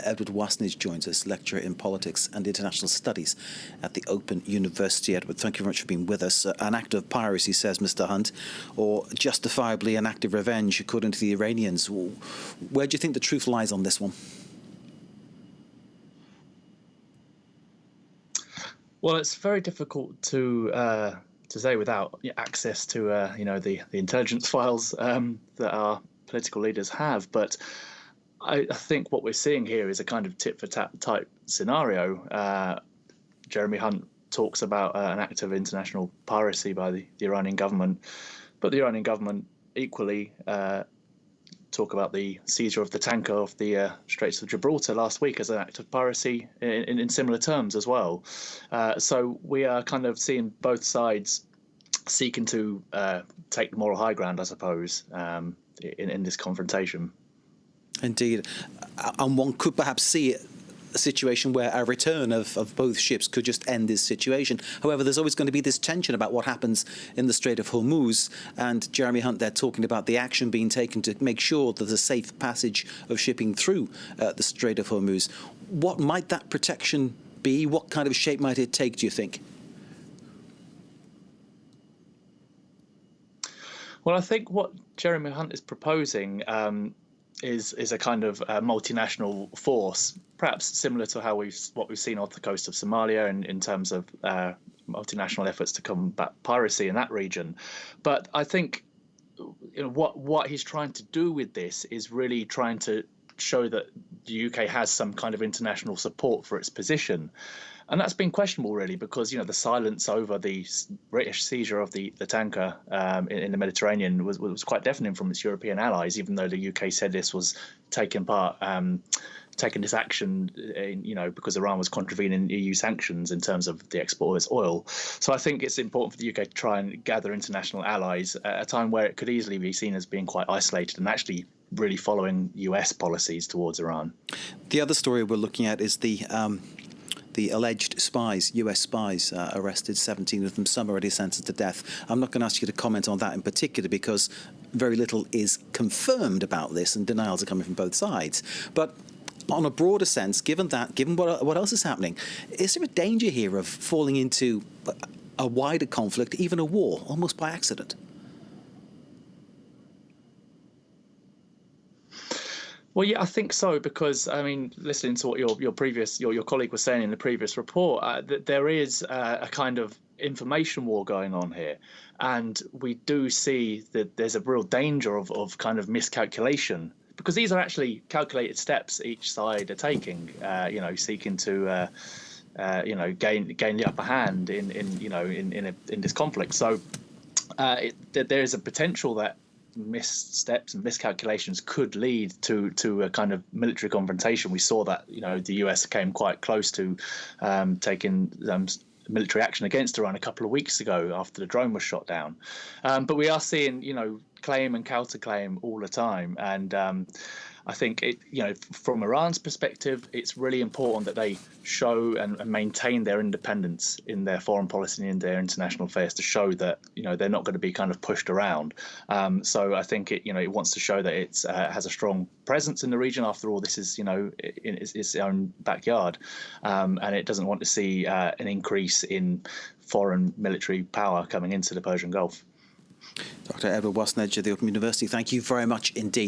Edward Wasnage joins us, lecturer in politics and international studies at the Open University. Edward, thank you very much for being with us. An act of piracy, says Mr. Hunt, or justifiably an act of revenge, according to the Iranians. Where do you think the truth lies on this one? Well, it's very difficult to say without access to the intelligence files that our political leaders have. But I think what we're seeing here is a kind of tit for tat type scenario. Jeremy Hunt talks about an act of international piracy by the Iranian government, but the Iranian government equally talk about the seizure of the tanker off the Straits of Gibraltar last week as an act of piracy in similar terms as well. So we are kind of seeing both sides seeking to take the moral high ground, I suppose, in this confrontation. Indeed. And one could perhaps see a situation where a return of both ships could just end this situation. However, there's always going to be this tension about what happens in the Strait of Hormuz, and Jeremy Hunt there talking about the action being taken to make sure that there's a safe passage of shipping through the Strait of Hormuz. What might that protection be? What kind of shape might it take, do you think? Well, I think what Jeremy Hunt is proposing is a kind of multinational force, perhaps similar to what we've seen off the coast of Somalia in terms of multinational efforts to combat piracy in that region. But I think what he's trying to do with this is really trying to show that the UK has some kind of international support for its position. And that's been questionable, really, because the silence over the British seizure of the tanker in the Mediterranean was quite deafening from its European allies, even though the UK said this was taking this action, because Iran was contravening EU sanctions in terms of the export of its oil. So I think it's important for the UK to try and gather international allies at a time where it could easily be seen as being quite isolated and actually really following US policies towards Iran. The other story we're looking at is the alleged spies, US spies, arrested, 17 of them, some already sentenced to death. I'm not going to ask you to comment on that in particular because very little is confirmed about this and denials are coming from both sides. But on a broader sense, given what else is happening, is there a danger here of falling into a wider conflict, even a war, almost by accident? Well, yeah, I think so, because listening to what your colleague was saying in the previous report, that there is a kind of information war going on here, and we do see that there's a real danger of kind of miscalculation, because these are actually calculated steps each side are taking, seeking to gain the upper hand in this conflict. So there is a potential that missteps and miscalculations could lead to a kind of military confrontation. We saw that the US came quite close to taking military action against Iran a couple of weeks ago after the drone was shot down. But we are seeing claim and counterclaim all the time, and I think from Iran's perspective, it's really important that they show and maintain their independence in their foreign policy and in their international affairs, to show that they're not going to be kind of pushed around. So I think it wants to show that it has a strong presence in the region. After all, this is in its own backyard, and it doesn't want to see an increase in foreign military power coming into the Persian Gulf. Dr. Edward Wasage of the Open University, thank you very much indeed.